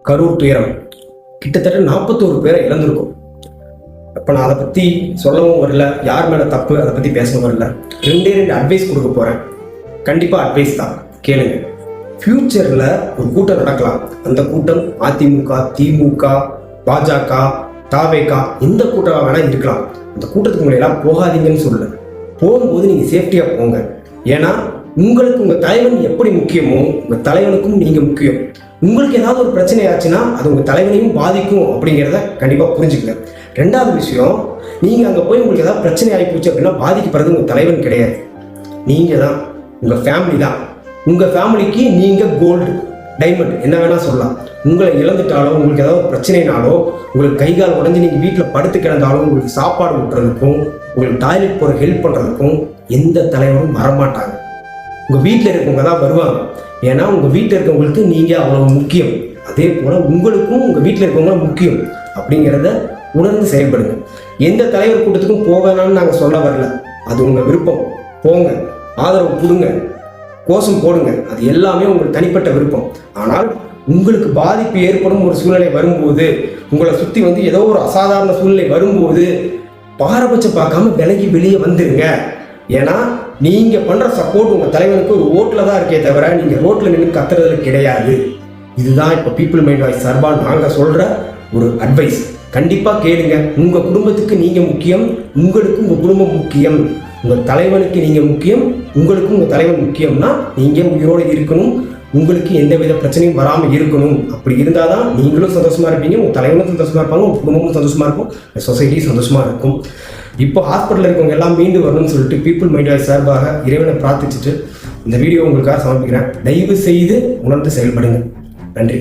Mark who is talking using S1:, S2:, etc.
S1: கரூர் துயரம் கிட்டத்தட்ட 41 பேரை இழந்திருக்கும். இப்போ நான் அதை பற்றி சொல்லவும் வரல, யார் மேலே தப்பு அதை பற்றி பேசவும் வரல. 2 அட்வைஸ் கொடுக்க போகிறேன். கண்டிப்பாக அட்வைஸ் தான், கேளுங்க. ஃப்யூச்சரில் ஒரு கூட்டம் நடக்கலாம். அந்த கூட்டம் அதிமுக, திமுக, பாஜக, தாவேகா, எந்த கூட்டம் வேணால் இருக்கலாம். அந்த கூட்டத்துக்கு உங்களை எல்லாம் போகாதீங்கன்னு சொல்லல. போகும்போது நீங்கள் சேஃப்டியாக போங்க. ஏன்னா உங்களுக்கு உங்கள் தலைவன் எப்படி முக்கியமோ உங்கள் தலைவனுக்கும் நீங்கள் முக்கியம். உங்களுக்கு ஏதாவது ஒரு பிரச்சனை ஆச்சுன்னா அது உங்கள் தலைவனையும் பாதிக்கும் அப்படிங்கிறத கண்டிப்பாக புரிஞ்சுக்கங்க. 2வது விஷயம், நீங்கள் அங்கே போய் உங்களுக்கு ஏதாவது பிரச்சனை ஆகி போச்சு அப்படின்னா பாதிக்கப்படுறது உங்கள் தலைவன் கிடையாது, நீங்கள் தான், உங்கள் ஃபேமிலி தான். உங்கள் ஃபேமிலிக்கு நீங்கள் கோல்டு, டைமண்ட் என்ன வேணால் சொல்லலாம். உங்களை இழந்துட்டாலோ உங்களுக்கு ஏதாவது பிரச்சனைனாலோ உங்களுக்கு கை கால் உடஞ்சி நீங்கள் வீட்டில் படுத்து கிடந்தாலும் உங்களுக்கு சாப்பாடு ஊட்டுறதுக்கும் உங்களுக்கு டாய்லெட் போகிற ஹெல்ப் பண்ணுறதுக்கும் எந்த தலைவரும் வரமாட்டாங்க. உங்கள் வீட்டில் இருக்கவங்க தான் வருவாங்க. ஏன்னா உங்கள் வீட்டில் இருக்கவங்களுக்கு நீங்கள் அவ்வளோ முக்கியம். அதே போல் உங்களுக்கும் உங்கள் வீட்டில் இருக்கவங்க முக்கியம் அப்படிங்கிறத உணர்ந்து செயல்படுங்க. எந்த தலைவர் கூட்டத்துக்கும் போகலான்னு நாங்கள் சொல்ல வரல, அது உங்கள் விருப்பம். போங்க, ஆதரவு கொடுங்க, கோஷம் போடுங்க, அது எல்லாமே உங்களுக்கு தனிப்பட்ட விருப்பம். ஆனால் உங்களுக்கு பாதிப்பு ஏற்படும் ஒரு சூழ்நிலை வரும்போது, உங்களை சுற்றி ஏதோ ஒரு அசாதாரண சூழ்நிலை வரும்போது பாரபட்சம் பார்க்காம விலகி வெளியே வந்துருங்க. ஏன்னா நீங்கள் பண்ணுற சப்போர்ட் உங்கள் தலைவனுக்கு ஒரு ஓட்டில் தான் இருக்கே தவிர நீங்கள் ரோட்டில் நின்று கத்துறதுல கிடையாது. இதுதான் இப்போ பீப்புள் மைண்ட் வாய்ஸ் சார்பாக நாங்கள் சொல்கிற ஒரு அட்வைஸ். கண்டிப்பாக கேளுங்க. உங்கள் குடும்பத்துக்கு நீங்கள் முக்கியம், உங்களுக்கு உங்கள் குடும்பம் முக்கியம். உங்கள் தலைவனுக்கு நீங்கள் முக்கியம், உங்களுக்கும் உங்கள் தலைவன் முக்கியம்னா நீங்கள் உயிரோடு இருக்கணும். உங்களுக்கு எந்தவித பிரச்சனையும் வராமல் இருக்கணும். அப்படி இருந்தால் தான் நீங்களும் சந்தோஷமாக இருப்பீங்க, உங்கள் தலைவனும் சந்தோஷமாக இருப்பாங்க, உங்கள் குடும்பமும் சந்தோஷமாக இருக்கும், சொசைட்டி சந்தோஷமாக இருக்கும். இப்போ ஹாஸ்பிட்டலில் இருக்கவங்க எல்லாம் மீண்டு வரணும்னு சொல்லிட்டு பீப்புள் மைண்ட் வாய்ஸ் சார்பாக இறைவனை பிரார்த்திச்சுட்டு இந்த வீடியோ உங்களுக்காக சமர்ப்பிக்கிறேன். தயவு செய்து உணர்ந்து செயல்படுங்க. நன்றி.